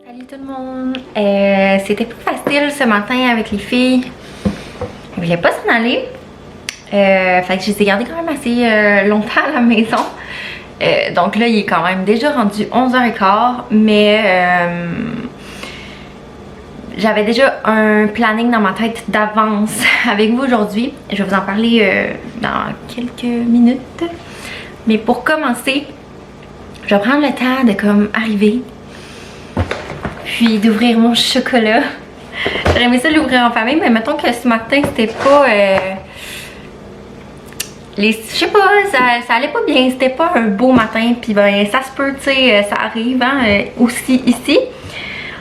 Salut tout le monde! C'était pas facile ce matin avec les filles. Elles voulaient pas s'en aller. Fait que je les ai gardées quand même assez longtemps à la maison. Donc là, il est quand même déjà rendu 11h15. Mais j'avais déjà un planning dans ma tête d'avance avec vous aujourd'hui. Je vais vous en parler dans quelques minutes. Mais pour commencer, je vais prendre le temps de comme arriver. Puis d'ouvrir mon chocolat. J'aurais aimé ça l'ouvrir en famille, mais mettons que ce matin c'était pas je sais pas, ça allait pas bien, c'était pas un beau matin, puis ben ça se peut, tu sais, ça arrive hein, aussi ici.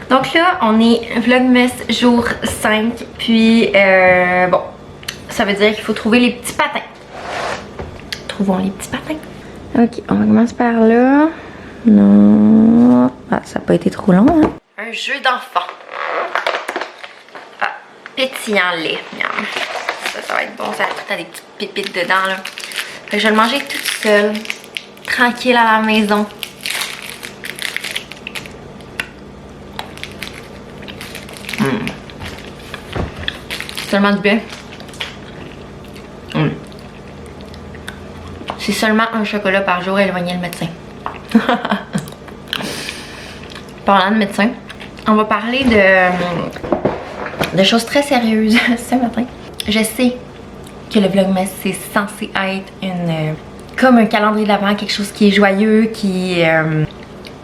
Donc là, on est Vlogmas jour 5, puis bon, ça veut dire qu'il faut trouver les petits patins. Trouvons les petits patins. Ok, on commence par là. Non, ah, ça n'a pas été trop long, hein. Un jeu d'enfant. Ah, pétillant lait. Ça va être bon. Ça a tout à des petites pépites dedans, là. Fait que je vais le manger toute seule. Tranquille à la maison. Seulement du bien. C'est seulement un chocolat par jour, éloigner le médecin. Parlant de médecin, on va parler de choses très sérieuses ce matin. Je sais que le Vlogmas c'est censé être comme un calendrier de l'Avent, quelque chose qui est joyeux, qui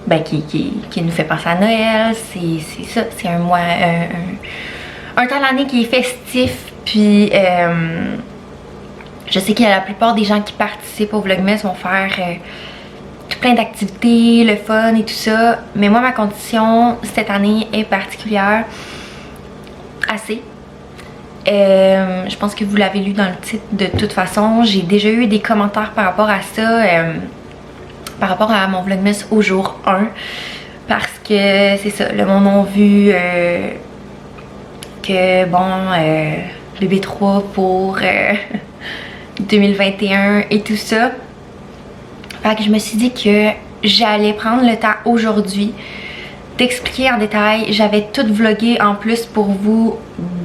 nous fait penser à Noël. C'est ça, c'est un mois, un temps de l'année qui est festif. Puis je sais que la plupart des gens qui participent au Vlogmas vont faire plein d'activités, le fun et tout ça. Mais moi, ma condition cette année est particulière. Assez. Je pense que vous l'avez lu dans le titre de toute façon. J'ai déjà eu des commentaires par rapport à ça. Par rapport à mon Vlogmas au jour 1. Parce que c'est ça, le monde a vu que bon, bébé 3 pour 2021 et tout ça. Fait que je me suis dit que j'allais prendre le temps aujourd'hui d'expliquer en détail. J'avais tout vlogué en plus pour vous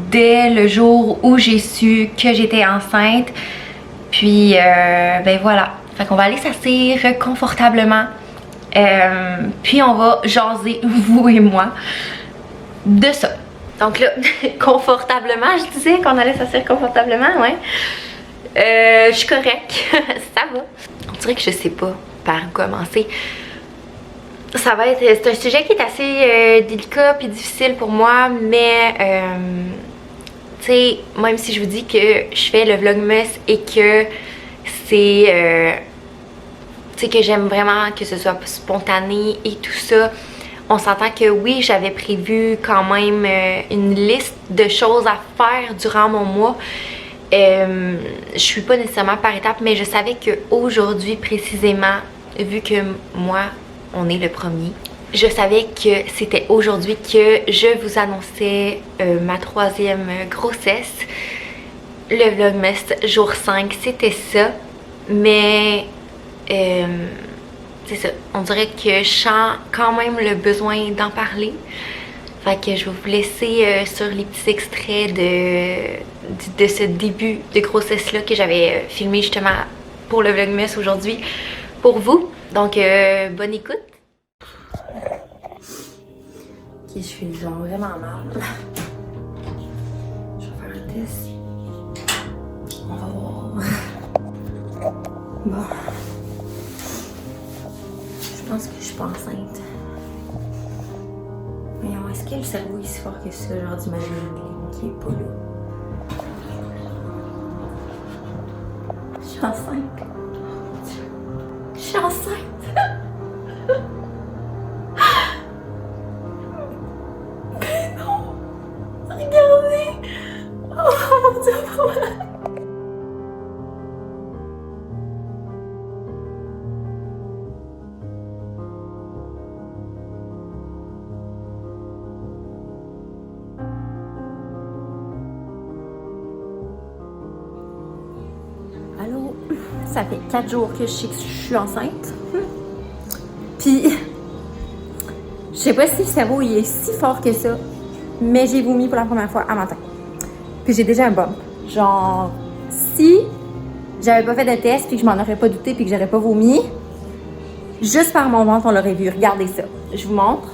dès le jour où j'ai su que j'étais enceinte. Puis ben voilà. Fait qu'on va aller s'asseoir confortablement. Puis on va jaser, vous et moi, de ça. Donc là, confortablement, je disais qu'on allait s'asseoir confortablement, ouais. Je suis correcte, ça va. On dirait que je sais pas par où commencer. Ça va être, c'est un sujet qui est assez délicat puis difficile pour moi, mais tu sais, même si je vous dis que je fais le Vlogmas et que c'est tu sais, que j'aime vraiment que ce soit spontané et tout ça, on s'entend que oui, j'avais prévu quand même une liste de choses à faire durant mon mois. Je suis pas nécessairement par étapes, mais je savais qu'aujourd'hui précisément, vu que moi on est le premier, je savais que c'était aujourd'hui que je vous annonçais ma 3e grossesse. Le Vlogmas jour 5, c'était ça, mais c'est ça, on dirait que je sens quand même le besoin d'en parler. Fait que je vais vous laisser sur les petits extraits de ce début de grossesse-là que j'avais filmé justement pour le Vlogmas aujourd'hui pour vous. Donc, bonne écoute. Ok, je suis genre vraiment mal. Je vais faire un test. On va voir. Bon. Je pense que je suis pas enceinte. Voyons, est-ce que le cerveau est si fort que ça, genre d'imaginer qui est pas là? Je suis enceinte. Je suis enceinte. Mais non. Regardez. Oh mon Dieu, voilà. Allô? Ça fait 4 jours que je sais que je suis enceinte. Puis, Je sais pas si le cerveau il est si fort que ça, mais j'ai vomi pour la première fois à matin. Puis j'ai déjà un bump. Genre, si j'avais pas fait de test puis que je m'en aurais pas douté puis que j'aurais pas vomi, juste par mon ventre, on l'aurait vu. Regardez ça. Je vous montre.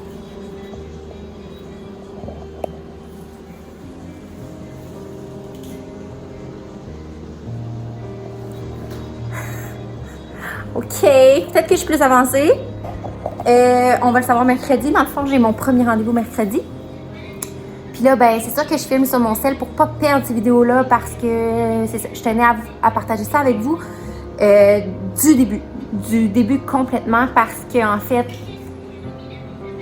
OK. Peut-être que je suis plus avancée. On va le savoir mercredi. Dans le fond, j'ai mon premier rendez-vous mercredi. Puis là, ben, c'est sûr que je filme sur mon cell pour pas perdre ces vidéos-là parce que c'est ça, je tenais à partager ça avec vous du début. Du début complètement parce que en fait,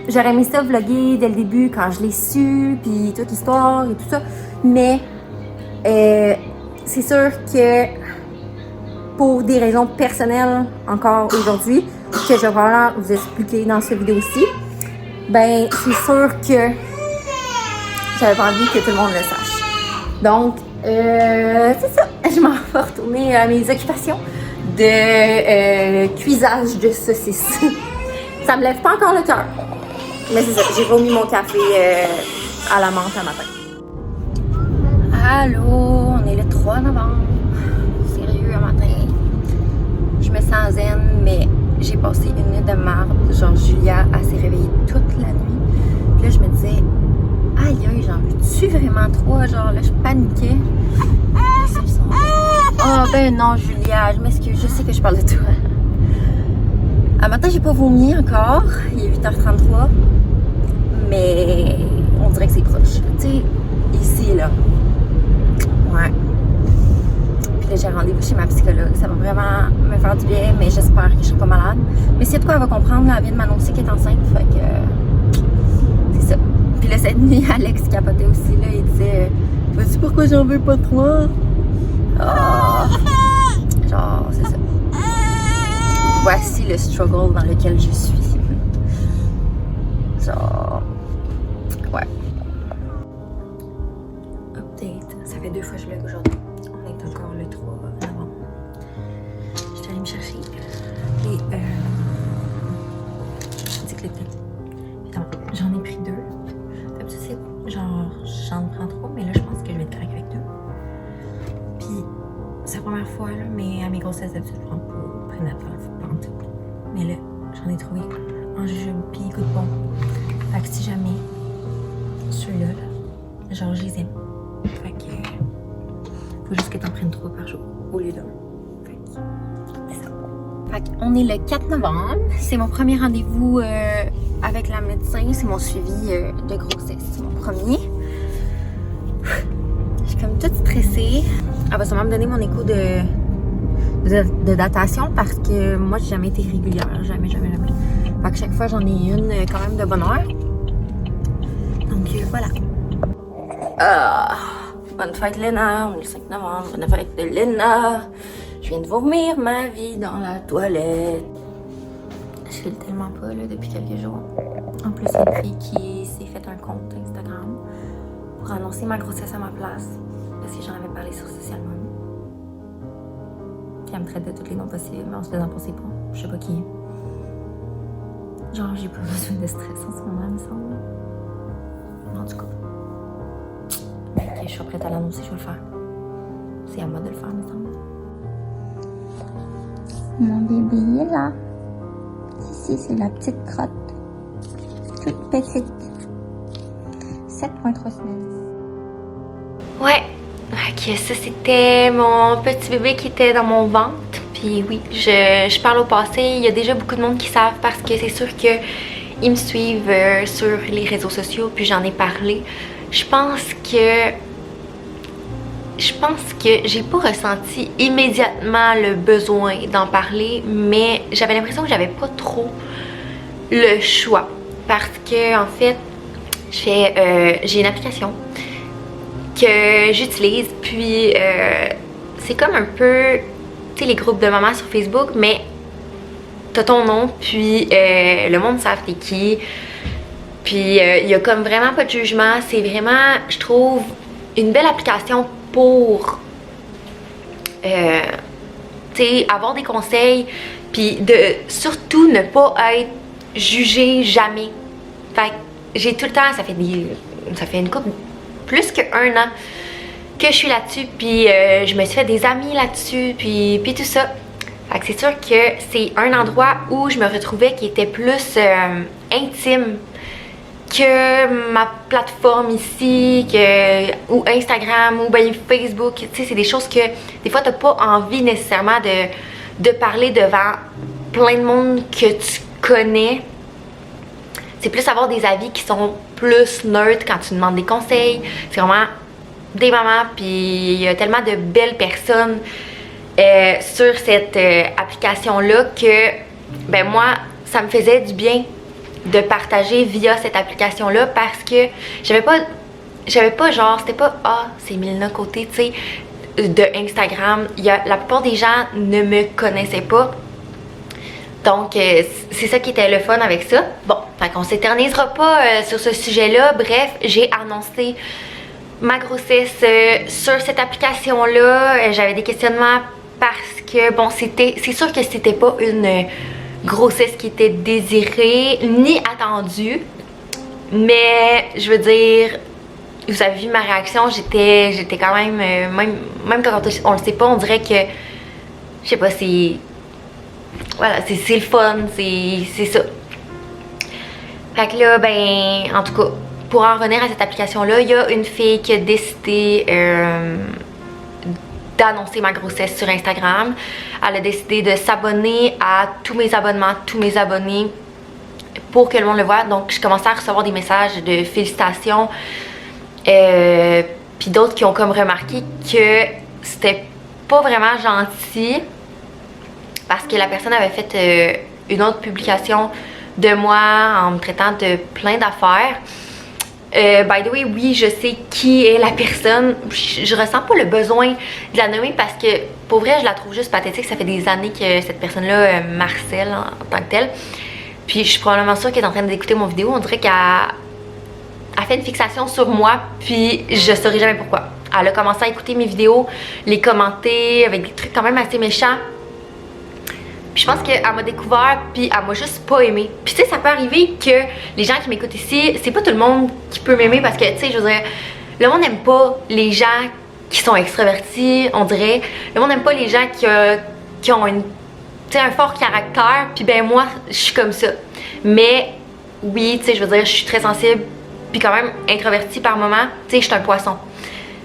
j'aurais aimé ça vlogger dès le début quand je l'ai su, puis toute l'histoire et tout ça. Mais c'est sûr que pour des raisons personnelles encore aujourd'hui, que je vais probablement vous expliquer dans cette vidéo-ci, ben c'est sûr que j'avais pas envie que tout le monde le sache. Donc, c'est ça. Je m'en vais retourner à mes occupations de cuisage de saucisses. Ça me lève pas encore le cœur. Mais c'est ça, j'ai vomi mon café à la menthe un matin. Allô, on est le 3 novembre. Sérieux, un matin. Je me sens zen, mais j'ai passé une nuit de marde. Genre, Julia, elle s'est réveillée toute la nuit. Puis là, je me disais, aïe aïe, j'en veux-tu vraiment 3? Genre, là, je paniquais. Oh, ben non, Julia, je m'excuse, je sais que je parle de toi. À matin, j'ai pas vomi encore. Il est 8h33. Mais on dirait que c'est proche. Tu sais, ici, là. Ouais. Puis là, j'ai rendez-vous chez ma psychologue. Ça va vraiment me faire du bien, mais j'espère que je serai pas malade. Mais si y a de quoi, elle va comprendre. Là, elle vient de m'annoncer qu'elle est enceinte. Fait que. C'est ça. Puis là, cette nuit, Alex capotait aussi. Là, il disait, vois-tu pourquoi j'en veux pas 3? Oh. Genre, c'est ça. Voici le struggle dans lequel je suis. Genre. Ouais. Update. Ça fait 2 fois que je vlog aujourd'hui. On est encore le 3 novembre. Je suis allée me chercher les j'en ai pris 2. D'habitude, c'est genre, j'en prends 3, mais là, je pense que je vais être correct avec 2. Puis, c'est la première fois, là, mais à mes grossesses, d'habitude, je prends pas prénatal, pas en tout. Mais là, j'en ai trouvé en jujube, puis il goûte bon. Fait que si jamais, ceux-là, là, genre, je les aime. Fait que, faut juste que t'en prennes 3 par jour, au lieu d'un. Fait que, c'est ça. Fait qu'on est le 4 novembre. C'est mon premier rendez-vous avec la médecin. C'est mon suivi de grossesse. C'est mon premier. Je suis comme toute stressée. Elle va sûrement me donner mon écho de datation parce que moi, j'ai jamais été régulière. Jamais. Fait que chaque fois, j'en ai une quand même de bonne heure. Donc, voilà. Bonne fête, Léna. On est le 5 novembre. Bonne fête de Léna. Je viens de vomir ma vie dans la toilette. Je file tellement pas, là, depuis quelques jours. En plus, c'est une fille qui s'est fait un compte Instagram pour annoncer ma grossesse à ma place. Parce que j'en avais parlé sur Socialement. Puis elle me traite de tous les noms possibles, mais on se les en pensait pas. Je sais pas qui. Genre, j'ai pas besoin de stress en ce moment, il me semble. En tout cas. Ok, je suis prête à l'annoncer, je vais le faire. C'est à moi de le faire, il me semble. Mon bébé est là. Ici, c'est la petite crotte. Toute petite. 7,3 semaines. Ouais. Ok, ça c'était mon petit bébé qui était dans mon ventre. Puis oui, je parle au passé. Il y a déjà beaucoup de monde qui savent parce que c'est sûr qu'ils me suivent sur les réseaux sociaux. Puis j'en ai parlé. Je pense que j'ai pas ressenti immédiatement le besoin d'en parler, mais j'avais l'impression que j'avais pas trop le choix parce que en fait, j'ai une application que j'utilise, puis c'est comme un peu, tu sais, les groupes de mamans sur Facebook, mais t'as ton nom, puis le monde savent t'es qui, puis il y a comme vraiment pas de jugement. C'est vraiment, je trouve, une belle application pour tu sais, avoir des conseils, puis de surtout ne pas être jugé jamais. Fait que j'ai tout le temps, ça fait une couple, plus qu'1 an que je suis là-dessus, puis je me suis fait des amis là-dessus, puis tout ça. Fait que c'est sûr que c'est un endroit où je me retrouvais qui était plus intime que ma plateforme ici, ou Instagram, ou ben Facebook. Tu sais, c'est des choses que des fois t'as pas envie nécessairement de parler devant plein de monde que tu connais. C'est plus avoir des avis qui sont plus neutres quand tu demandes des conseils. C'est vraiment des mamans, puis il y a tellement de belles personnes sur cette application-là que, ben moi, ça me faisait du bien de partager via cette application-là parce que j'avais pas genre, c'était pas « Ah, c'est Mélina Côté », tu sais, de Instagram. La plupart des gens ne me connaissaient pas. Donc, c'est ça qui était le fun avec ça. Bon, fait qu'on s'éternisera pas sur ce sujet-là. Bref, j'ai annoncé ma grossesse sur cette application-là. J'avais des questionnements parce que, bon, c'est sûr que c'était pas une grossesse qui était désirée ni attendue. Mais, je veux dire, vous avez vu ma réaction, j'étais quand même, même quand on le sait pas, on dirait que, je sais pas, voilà, c'est le fun, c'est ça. Fait que là, ben, en tout cas, pour en revenir à cette application-là, il y a une fille qui a décidé d'annoncer ma grossesse sur Instagram. Elle a décidé de s'abonner à tous mes abonnements, tous mes abonnés, pour que le monde le voit. Donc, je commençais à recevoir des messages de félicitations. Puis d'autres qui ont comme remarqué que c'était pas vraiment gentil parce que la personne avait fait une autre publication de moi en me traitant de plein d'affaires. By the way, oui, je sais qui est la personne. Je ressens pas le besoin de la nommer parce que, pour vrai, je la trouve juste pathétique. Ça fait des années que cette personne-là m'harcèle en tant que telle. Puis je suis probablement sûre qu'elle est en train d'écouter mon vidéo. On dirait qu'elle a fait une fixation sur moi, puis je saurais jamais pourquoi. Elle a commencé à écouter mes vidéos, les commenter avec des trucs quand même assez méchants. Puis je pense qu'elle m'a découvert, puis elle m'a juste pas aimé. Puis tu sais, ça peut arriver que les gens qui m'écoutent ici, c'est pas tout le monde qui peut m'aimer parce que, tu sais, je veux dire, le monde n'aime pas les gens qui sont extravertis, on dirait. Le monde n'aime pas les gens qui ont un fort caractère, puis ben moi, je suis comme ça. Mais oui, tu sais, je veux dire, je suis très sensible, puis quand même introvertie par moment. Tu sais, je suis un poisson.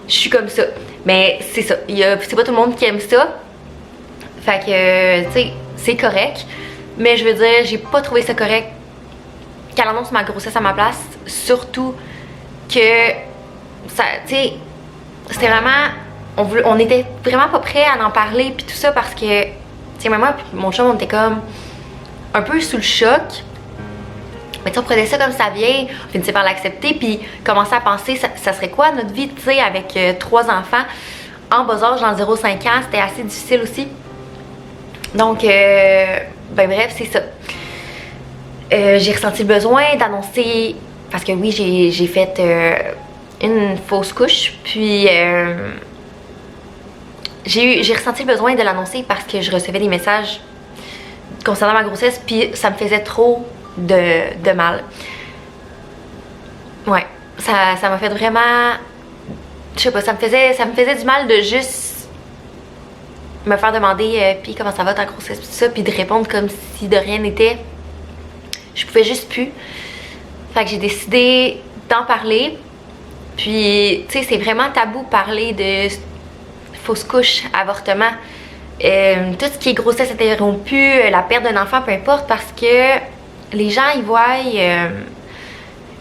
Je suis comme ça. Mais c'est ça, c'est pas tout le monde qui aime ça. Fait que, tu sais, c'est correct, mais je veux dire, j'ai pas trouvé ça correct qu'elle annonce ma grossesse à ma place, surtout que ça, tu sais, c'était vraiment, on était vraiment pas prêts à en parler puis tout ça parce que, tu sais, moi puis mon chum, on était comme un peu sous le choc, mais tu sais, on prenait ça comme ça vient, on finissait par l'accepter puis commencer à penser, ça serait quoi notre vie, tu sais, avec 3 enfants en bas âge, dans le 0-5 ans, c'était assez difficile aussi. Donc, ben bref, c'est ça. J'ai ressenti le besoin d'annoncer, parce que oui, j'ai fait une fausse couche, puis j'ai ressenti le besoin de l'annoncer parce que je recevais des messages concernant ma grossesse, puis ça me faisait trop de mal. Ouais, ça m'a fait vraiment, je sais pas, ça me faisait du mal de juste me faire demander puis comment ça va ta grossesse, tout ça, puis de répondre comme si de rien n'était. Je pouvais juste plus. Fait que j'ai décidé d'en parler. Puis, tu sais, c'est vraiment tabou parler de fausse couche, avortement, tout ce qui est grossesse interrompue, la perte d'un enfant, peu importe, parce que les gens, ils voient,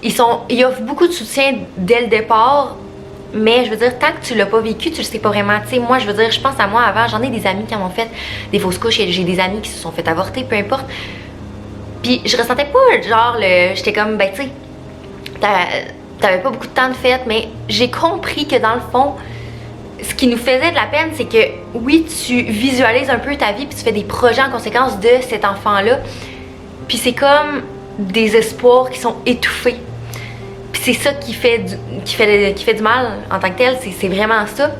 ils offrent beaucoup de soutien dès le départ. Mais je veux dire, tant que tu l'as pas vécu, tu le sais pas vraiment. Tu sais, moi, je veux dire, je pense à moi avant, j'en ai des amis qui en ont fait des fausses couches, j'ai des amis qui se sont fait avorter, peu importe. Puis je ressentais pas, genre, j'étais comme, ben tu sais, t'avais pas beaucoup de temps de fête, mais j'ai compris que dans le fond, ce qui nous faisait de la peine, c'est que oui, tu visualises un peu ta vie, puis tu fais des projets en conséquence de cet enfant-là. Puis c'est comme des espoirs qui sont étouffés. C'est ça qui fait du mal en tant que tel, c'est vraiment ça.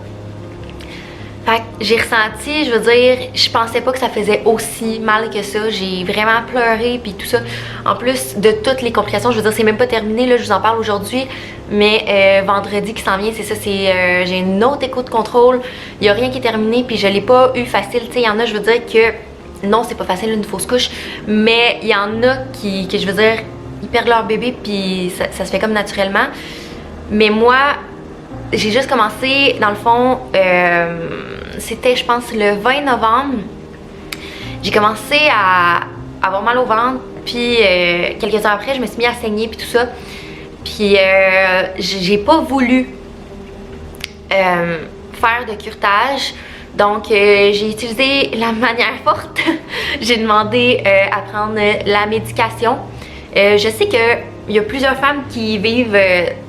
Fait que j'ai ressenti, je veux dire, je pensais pas que ça faisait aussi mal que ça. J'ai vraiment pleuré puis tout ça. En plus de toutes les complications, je veux dire, c'est même pas terminé, là, je vous en parle aujourd'hui. Mais vendredi qui s'en vient, c'est ça, j'ai une autre écho de contrôle. Il y a rien qui est terminé puis je l'ai pas eu facile. Tu sais, il y en a, je veux dire que non, c'est pas facile une fausse couche. Mais il y en a qui je veux dire, ils perdent leur bébé puis ça se fait comme naturellement. Mais moi, j'ai juste commencé, dans le fond, c'était, je pense, le 20 novembre. J'ai commencé à avoir mal au ventre, puis quelques heures après, je me suis mis à saigner, puis tout ça. Puis j'ai pas voulu faire de curetage. Donc, j'ai utilisé la manière forte. J'ai demandé à prendre la médication. Je sais qu'il y a plusieurs femmes qui vivent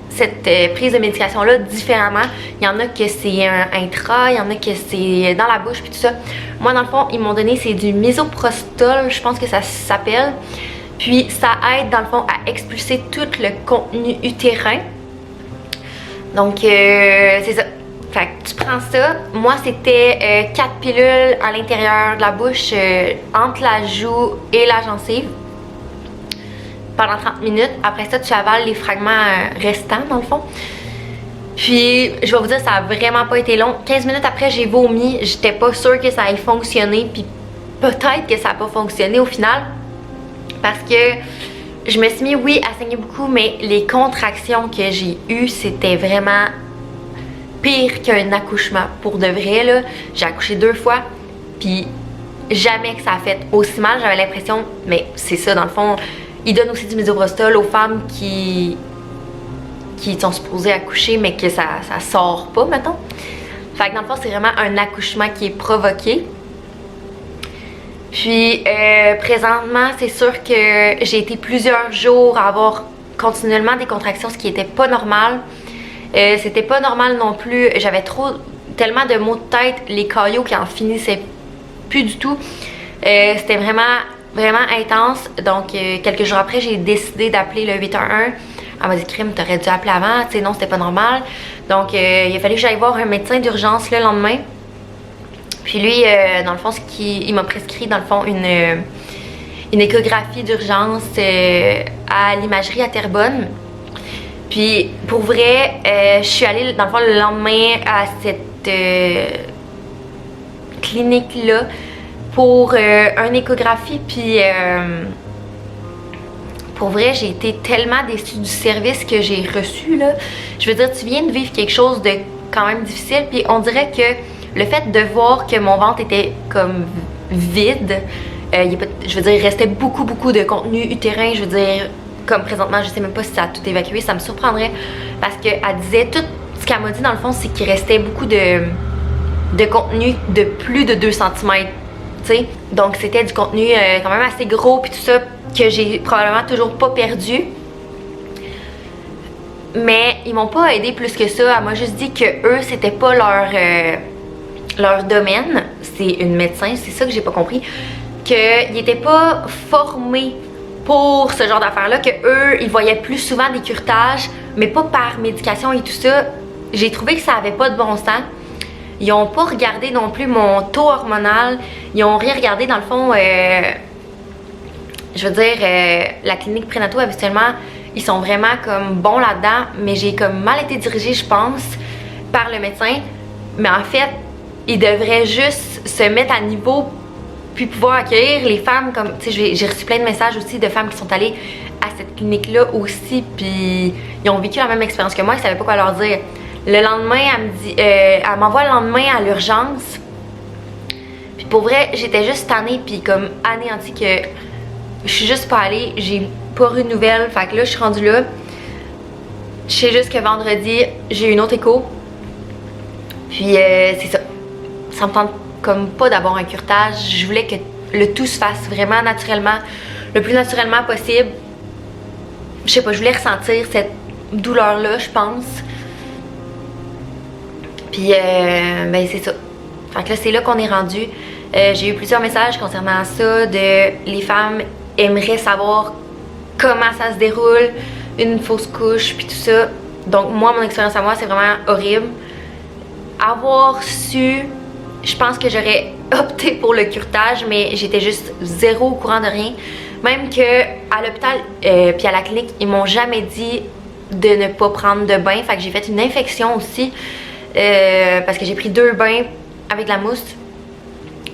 cette prise de médication-là différemment. Il y en a que c'est un intra, il y en a que c'est dans la bouche, puis tout ça. Moi, dans le fond, ils m'ont donné, c'est du misoprostol, je pense que ça s'appelle. Puis, ça aide, dans le fond, à expulser tout le contenu utérin. Donc, c'est ça. Fait que tu prends ça. Moi, c'était 4 pilules à l'intérieur de la bouche, entre la joue et la gencive, pendant 30 minutes. Après ça, tu avales les fragments restants, dans le fond. Puis, je vais vous dire, ça a vraiment pas été long. 15 minutes après, j'ai vomi. J'étais pas sûre que ça allait fonctionner. Puis, peut-être que ça a pas fonctionné au final. Parce que je me suis mis, oui, à saigner beaucoup, mais les contractions que j'ai eues, c'était vraiment pire qu'un accouchement. Pour de vrai, là, j'ai accouché 2 fois. Puis, jamais que ça a fait aussi mal. J'avais l'impression, mais c'est ça, dans le fond. Ils donnent aussi du misoprostol aux femmes qui sont supposées accoucher, mais que ça sort pas, mettons. Fait que dans le fond, c'est vraiment un accouchement qui est provoqué. Puis, présentement, c'est sûr que j'ai été plusieurs jours à avoir continuellement des contractions, ce qui était pas normal. C'était pas normal non plus. J'avais tellement de maux de tête, les caillots qui en finissaient plus du tout. C'était vraiment intense. Donc, quelques jours après, j'ai décidé d'appeler le 811. Elle m'a dit, Crime, t'aurais dû appeler avant. Tu sais, non, c'était pas normal. Donc, il a fallu que j'aille voir un médecin d'urgence le lendemain. Puis lui, dans le fond, il m'a prescrit, dans le fond, une échographie d'urgence à l'imagerie à Terrebonne. Puis, pour vrai, je suis allée, dans le fond, le lendemain à cette clinique-là pour une échographie, puis pour vrai, j'ai été tellement déçue du service que j'ai reçu, là. Je veux dire, tu viens de vivre quelque chose de quand même difficile, puis on dirait que le fait de voir que mon ventre était comme vide, je veux dire, il restait beaucoup de contenu utérin, je veux dire, comme présentement, je sais même pas si ça a tout évacué, ça me surprendrait, parce qu'elle disait, tout ce qu'elle m'a dit dans le fond, c'est qu'il restait beaucoup de contenu de plus de 2 cm. T'sais. Donc c'était du contenu quand même assez gros puis tout ça que j'ai probablement toujours pas perdu. Mais ils m'ont pas aidé plus que ça. Elle m'a juste dit que eux c'était pas leur domaine. C'est une médecin, c'est ça que j'ai pas compris. Qu'ils étaient pas formés pour ce genre d'affaires-là, que eux ils voyaient plus souvent des curetages, mais pas par médication et tout ça. J'ai trouvé que ça avait pas de bon sens. Ils ont pas regardé non plus mon taux hormonal. Ils ont rien regardé dans le fond. Je veux dire, la clinique prénato habituellement, ils sont vraiment comme bons là-dedans, mais j'ai comme mal été dirigée, je pense, par le médecin. Mais en fait, ils devraient juste se mettre à niveau puis pouvoir accueillir les femmes comme, tu sais, j'ai reçu plein de messages aussi de femmes qui sont allées à cette clinique-là aussi, puis ils ont vécu la même expérience que moi, ils savaient pas quoi leur dire. Le lendemain, elle m'envoie le lendemain à l'urgence. Puis pour vrai, j'étais juste tannée puis comme anéantie que je suis juste pas allée. J'ai pas eu de nouvelles. Fait que là, je suis rendue là. Je sais juste que vendredi, j'ai eu une autre écho. Puis c'est ça. Ça me tente comme pas d'avoir un curetage. Je voulais que le tout se fasse vraiment naturellement, le plus naturellement possible. Je sais pas, je voulais ressentir cette douleur-là, je pense. Puis, ben c'est ça. Fait que là, c'est là qu'on est rendu. J'ai eu plusieurs messages concernant ça, les femmes aimeraient savoir comment ça se déroule, une fausse couche, puis tout ça. Donc, moi, mon expérience à moi, c'est vraiment horrible. Avoir su je pense que j'aurais opté pour le curetage, mais j'étais juste zéro au courant de rien. Même que à l'hôpital puis à la clinique, ils m'ont jamais dit de ne pas prendre de bain. Fait que j'ai fait une infection aussi parce que j'ai pris 2 bains avec la mousse.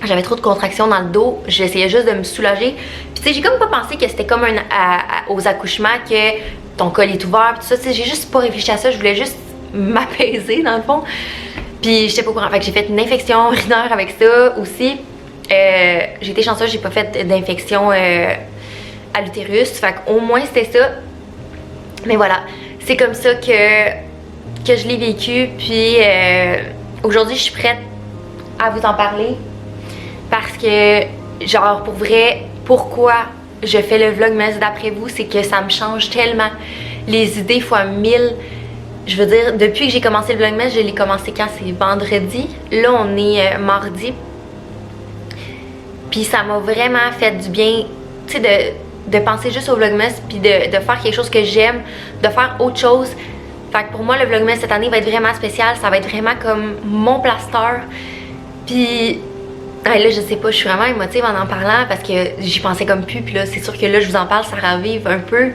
J'avais trop de contractions dans le dos. J'essayais juste de me soulager. Puis tu sais, j'ai comme pas pensé que c'était comme aux accouchements que ton col est ouvert. Puis tout ça, j'ai juste pas réfléchi à ça. Je voulais juste m'apaiser dans le fond. Puis j'étais pas au courant. Fait que j'ai fait une infection urinaire avec ça aussi. J'ai été chanceuse, j'ai pas fait d'infection à l'utérus. Fait qu'au moins c'était ça. Mais voilà, c'est comme ça que je l'ai vécu. Puis aujourd'hui, je suis prête à vous en parler. Parce que, genre, pour vrai, pourquoi je fais le vlogmas d'après vous, c'est que ça me change tellement les idées fois 1000. Je veux dire, depuis que j'ai commencé le vlogmas, je l'ai commencé quand? C'est vendredi. Là, on est mardi. Puis ça m'a vraiment fait du bien, tu sais, de penser juste au vlogmas, puis de faire quelque chose que j'aime, de faire autre chose. Fait que pour moi, le vlogmas cette année va être vraiment spécial. Ça va être vraiment comme mon plaster. Puis là, je sais pas, je suis vraiment émotive en parlant parce que j'y pensais comme plus. Puis là, c'est sûr que là, je vous en parle, ça ravive un peu.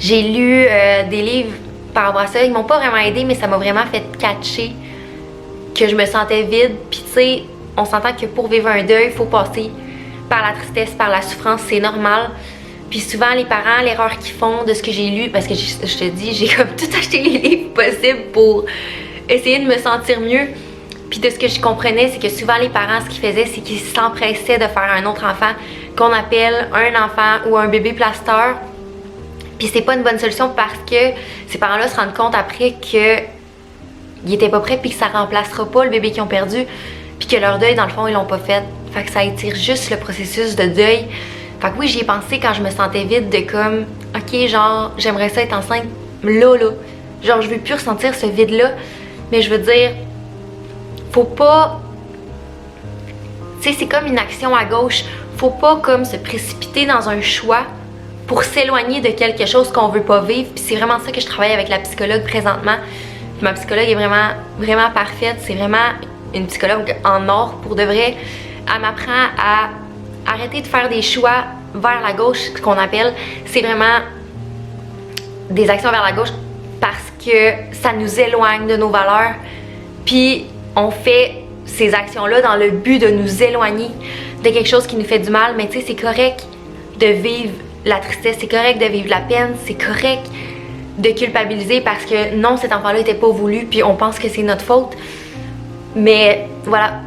J'ai lu des livres par rapport à ça. Ils m'ont pas vraiment aidé, mais ça m'a vraiment fait catcher que je me sentais vide. Puis tu sais, on s'entend que pour vivre un deuil, il faut passer par la tristesse, par la souffrance, c'est normal. Puis souvent, les parents, l'erreur qu'ils font de ce que j'ai lu, parce que je te dis, j'ai comme tout acheté les livres possibles pour essayer de me sentir mieux. Puis de ce que je comprenais, c'est que souvent les parents, ce qu'ils faisaient, c'est qu'ils s'empressaient de faire un autre enfant qu'on appelle un enfant ou un bébé plaster. Puis c'est pas une bonne solution parce que ces parents-là se rendent compte après qu'ils étaient pas prêts puis que ça remplacera pas le bébé qu'ils ont perdu. Puis que leur deuil, dans le fond, ils l'ont pas fait. Fait que ça étire juste le processus de deuil. Fait que oui, j'y ai pensé quand je me sentais vide de comme, ok, genre, j'aimerais ça être enceinte là. Genre, je veux plus ressentir ce vide-là. Mais je veux dire, faut pas, tu sais, c'est comme une action à gauche. Faut pas comme se précipiter dans un choix pour s'éloigner de quelque chose qu'on veut pas vivre. Puis c'est vraiment ça que je travaille avec la psychologue présentement. Puis ma psychologue est vraiment, vraiment parfaite. C'est vraiment une psychologue en or pour de vrai. Elle m'apprend à arrêter de faire des choix vers la gauche, ce qu'on appelle. C'est vraiment des actions vers la gauche parce que ça nous éloigne de nos valeurs. Puis on fait ces actions-là dans le but de nous éloigner de quelque chose qui nous fait du mal. Mais tu sais, c'est correct de vivre la tristesse, c'est correct de vivre la peine, c'est correct de culpabiliser parce que non, cet enfant-là n'était pas voulu, puis on pense que c'est notre faute. Mais voilà.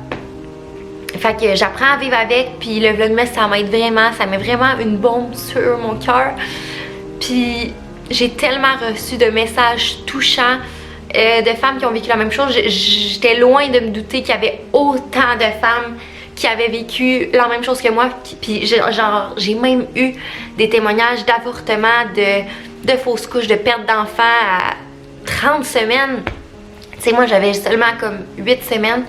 Fait que j'apprends à vivre avec, puis le vlogmas, ça m'aide vraiment, ça met vraiment une bombe sur mon cœur. Puis j'ai tellement reçu de messages touchants de femmes qui ont vécu la même chose. J'étais loin de me douter qu'il y avait autant de femmes qui avaient vécu la même chose que moi. Puis genre, j'ai même eu des témoignages d'avortement, de fausses couches, de perte d'enfants à 30 semaines. Tu sais, moi, j'avais seulement comme 8 semaines.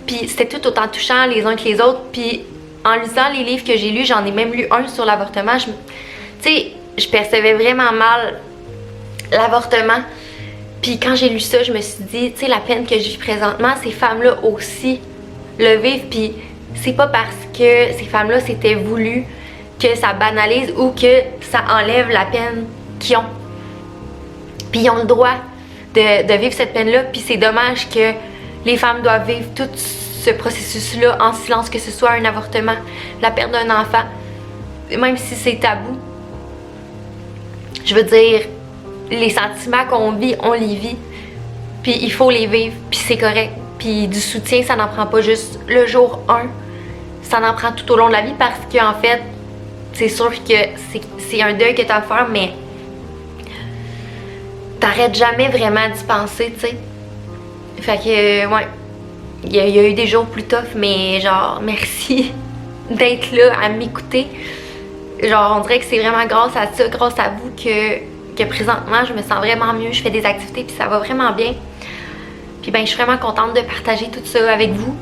Puis c'était tout autant touchant les uns que les autres. Puis en lisant les livres que j'ai lus, j'en ai même lu un sur l'avortement. Tu sais, je percevais vraiment mal l'avortement. Puis quand j'ai lu ça, je me suis dit, tu sais, la peine que je vis présentement, ces femmes-là aussi le vivent. Puis c'est pas parce que ces femmes-là c'était voulu que ça banalise ou que ça enlève la peine qu'ils ont. Puis ils ont le droit de vivre cette peine-là. Puis c'est dommage que les femmes doivent vivre tout ce processus-là en silence, que ce soit un avortement, la perte d'un enfant, même si c'est tabou. Je veux dire, les sentiments qu'on vit, on les vit. Puis il faut les vivre, puis c'est correct. Puis du soutien, ça n'en prend pas juste le jour 1. Ça en prend tout au long de la vie parce qu'en fait, c'est sûr que c'est un deuil que tu as à faire, mais t'arrêtes jamais vraiment d'y penser, tu sais. Fait que, ouais, il y a eu des jours plus tough, mais genre, merci d'être là à m'écouter. Genre, on dirait que c'est vraiment grâce à ça, grâce à vous que présentement, je me sens vraiment mieux. Je fais des activités, puis ça va vraiment bien. Puis ben, je suis vraiment contente de partager tout ça avec vous.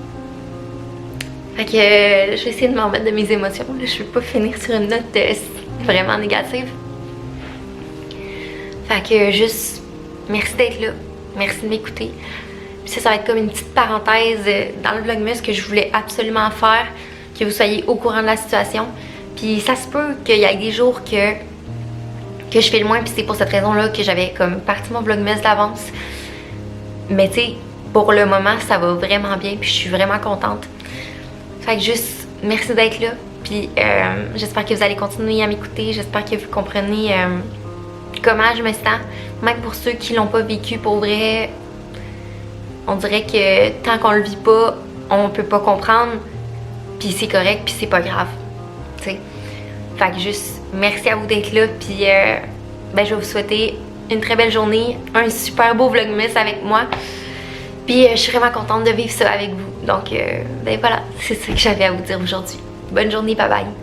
Fait que je vais essayer de m'en remettre de mes émotions. Là, je veux pas finir sur une note vraiment négative. Fait que juste, merci d'être là. Merci de m'écouter. ça va être comme une petite parenthèse dans le vlogmas que je voulais absolument faire, que vous soyez au courant de la situation. Puis ça se peut qu'il y ait des jours que je fais le moins, puis c'est pour cette raison-là que j'avais comme parti mon vlogmas d'avance. Mais tu sais, pour le moment, ça va vraiment bien, puis je suis vraiment contente. Fait que juste, merci d'être là, puis j'espère que vous allez continuer à m'écouter, j'espère que vous comprenez comment je me sens. Même pour ceux qui l'ont pas vécu, pour vrai, on dirait que tant qu'on le vit pas, on peut pas comprendre, puis c'est correct, puis c'est pas grave, tu sais. Fait que juste, merci à vous d'être là, puis ben, je vais vous souhaiter une très belle journée, un super beau vlogmas avec moi, puis je suis vraiment contente de vivre ça avec vous. Donc, ben voilà, c'est ça que j'avais à vous dire aujourd'hui. Bonne journée, bye bye!